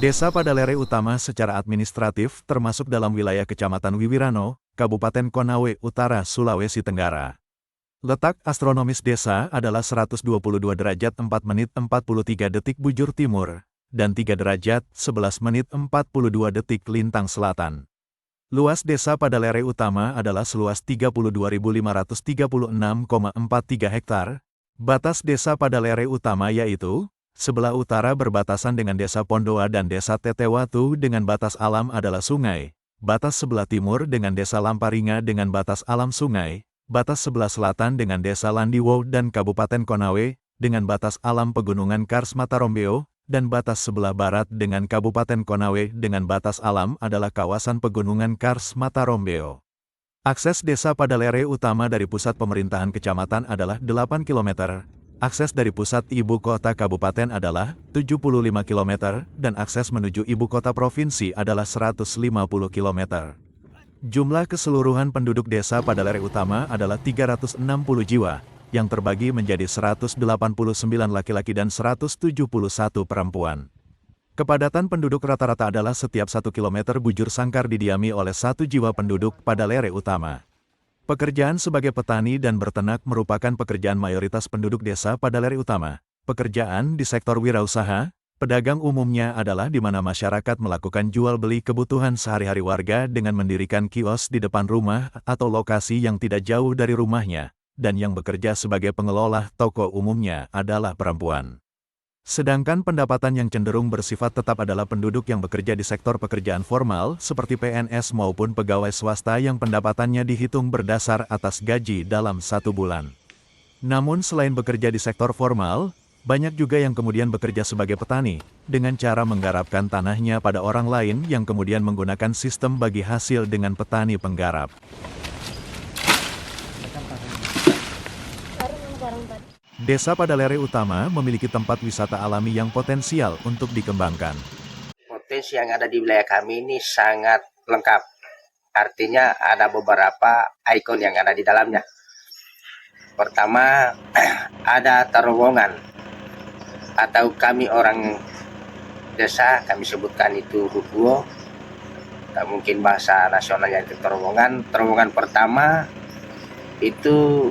Desa Padalere Utama secara administratif termasuk dalam wilayah Kecamatan Wiwirano, Kabupaten Konawe Utara, Sulawesi Tenggara. Letak astronomis desa adalah 122 derajat 4 menit 43 detik bujur timur, dan 3 derajat 11 menit 42 detik lintang selatan. Luas desa Padalere Utama adalah seluas 32.536,43 hektar. Batas desa Padalere Utama yaitu, sebelah utara berbatasan dengan desa Pondoa dan desa Tetewatu dengan batas alam adalah sungai, batas sebelah timur dengan desa Lamparinga dengan batas alam sungai, batas sebelah selatan dengan desa Landiwo dan Kabupaten Konawe, dengan batas alam pegunungan Kars Matarombeo, dan batas sebelah barat dengan Kabupaten Konawe dengan batas alam adalah kawasan pegunungan Kars Matarombeo. Akses desa Padalere Utama dari pusat pemerintahan kecamatan adalah 8 km, akses dari pusat ibu kota kabupaten adalah 75 km, dan akses menuju ibu kota provinsi adalah 150 km. Jumlah keseluruhan penduduk desa Padalere Utama adalah 360 jiwa, yang terbagi menjadi 189 laki-laki dan 171 perempuan. Kepadatan penduduk rata-rata adalah setiap 1 km bujur sangkar didiami oleh 1 jiwa penduduk Padalere Utama. Pekerjaan sebagai petani dan berternak merupakan pekerjaan mayoritas penduduk desa Padalere Utama. Pekerjaan di sektor wirausaha, pedagang umumnya adalah di mana masyarakat melakukan jual beli kebutuhan sehari-hari warga dengan mendirikan kios di depan rumah atau lokasi yang tidak jauh dari rumahnya, dan yang bekerja sebagai pengelola toko umumnya adalah perempuan. Sedangkan pendapatan yang cenderung bersifat tetap adalah penduduk yang bekerja di sektor pekerjaan formal seperti PNS maupun pegawai swasta yang pendapatannya dihitung berdasar atas gaji dalam 1 bulan. Namun selain bekerja di sektor formal, banyak juga yang kemudian bekerja sebagai petani, dengan cara menggarapkan tanahnya pada orang lain yang kemudian menggunakan sistem bagi hasil dengan petani penggarap. Desa Padalere Utama memiliki tempat wisata alami yang potensial untuk dikembangkan. Potensi yang ada di wilayah kami ini sangat lengkap. Artinya ada beberapa ikon yang ada di dalamnya. Pertama, ada terowongan. Atau kami orang desa, kami sebutkan itu Rukuo. Mungkin bahasa nasionalnya itu terowongan. Terowongan pertama itu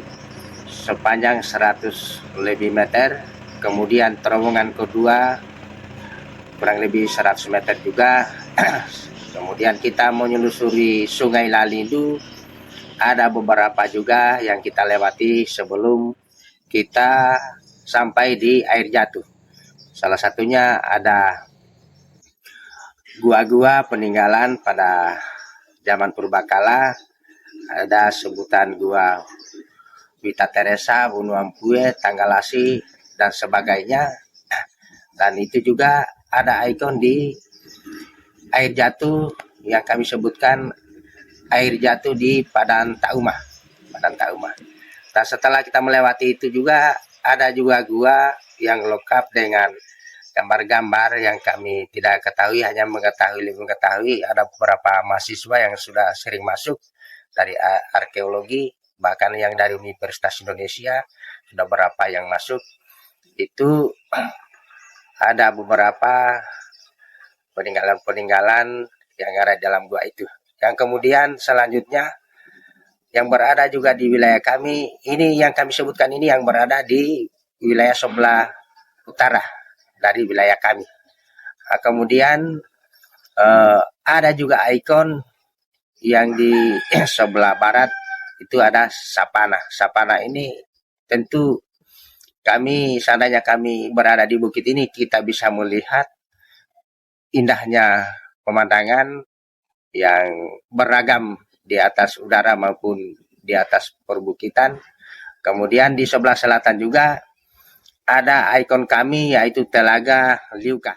sepanjang 100 lebih meter, kemudian terowongan kedua kurang lebih 100 meter juga. Kemudian kita menyusuri Sungai Lalindu, ada beberapa juga yang kita lewati sebelum kita sampai di air jatuh. Salah satunya ada gua-gua peninggalan pada zaman purbakala, ada sebutan gua Wita Teresa, Bunu Ampue, Tanggalasi, dan sebagainya. Dan itu juga ada ikon di air jatuh yang kami sebutkan air jatuh di Padan Taumah. Dan setelah kita melewati itu juga ada juga gua yang lengkap dengan gambar-gambar yang kami tidak ketahui, hanya mengetahui ada beberapa mahasiswa yang sudah sering masuk dari arkeologi, bahkan yang dari Universitas Indonesia sudah berapa yang masuk. Itu ada beberapa peninggalan-peninggalan yang ada dalam gua itu. Yang kemudian selanjutnya yang berada juga di wilayah kami, ini yang kami sebutkan ini yang berada di wilayah sebelah utara dari wilayah kami. Nah, kemudian ada juga ikon yang di sebelah barat, itu ada Sapana. Sapana ini tentu kami, seandainya kami berada di bukit ini, kita bisa melihat indahnya pemandangan yang beragam di atas udara maupun di atas perbukitan. Kemudian di sebelah selatan juga ada ikon kami, yaitu Telaga Liuka.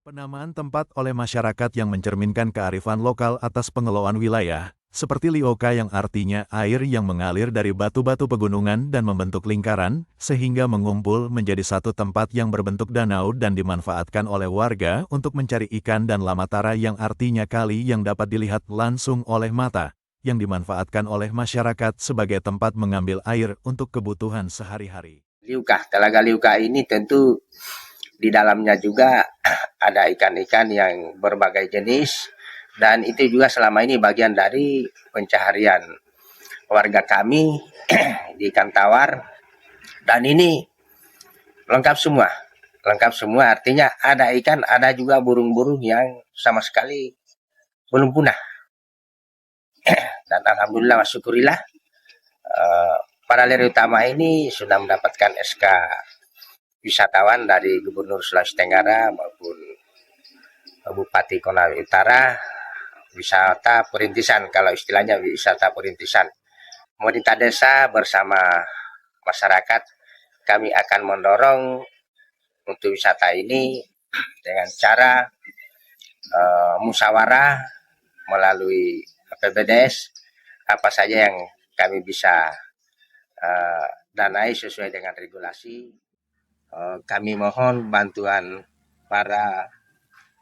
Penamaan tempat oleh masyarakat yang mencerminkan kearifan lokal atas pengelolaan wilayah, seperti Lioka yang artinya air yang mengalir dari batu-batu pegunungan dan membentuk lingkaran, sehingga mengumpul menjadi satu tempat yang berbentuk danau dan dimanfaatkan oleh warga untuk mencari ikan, dan Lamatara yang artinya kali yang dapat dilihat langsung oleh mata, yang dimanfaatkan oleh masyarakat sebagai tempat mengambil air untuk kebutuhan sehari-hari. Liuka, Telaga Liuka ini tentu Di dalamnya juga ada ikan-ikan yang berbagai jenis, dan itu juga selama ini bagian dari pencaharian warga kami di ikan tawar. Dan ini lengkap semua artinya ada ikan, ada juga burung-burung yang sama sekali belum punah. Dan alhamdulillah wa syukurillah, para lereng utama ini sudah mendapatkan SK wisatawan dari Gubernur Sulawesi Tenggara maupun Bupati Konawe Utara, wisata perintisan, kalau istilahnya wisata perintisan. Pemerintah desa bersama masyarakat, kami akan mendorong untuk wisata ini dengan cara musyawarah melalui APBDes, apa saja yang kami bisa danai sesuai dengan regulasi. Kami mohon bantuan para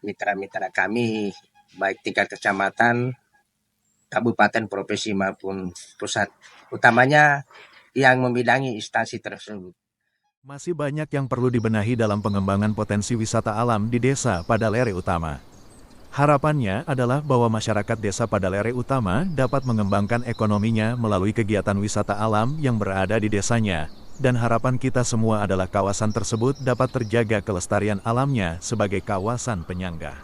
mitra-mitra kami, baik tingkat kecamatan, kabupaten, provinsi maupun pusat, utamanya yang membidangi instansi tersebut. Masih banyak yang perlu dibenahi dalam pengembangan potensi wisata alam di Desa Padalere Utama. Harapannya adalah bahwa masyarakat Desa Padalere Utama dapat mengembangkan ekonominya melalui kegiatan wisata alam yang berada di desanya. Dan harapan kita semua adalah kawasan tersebut dapat terjaga kelestarian alamnya sebagai kawasan penyangga.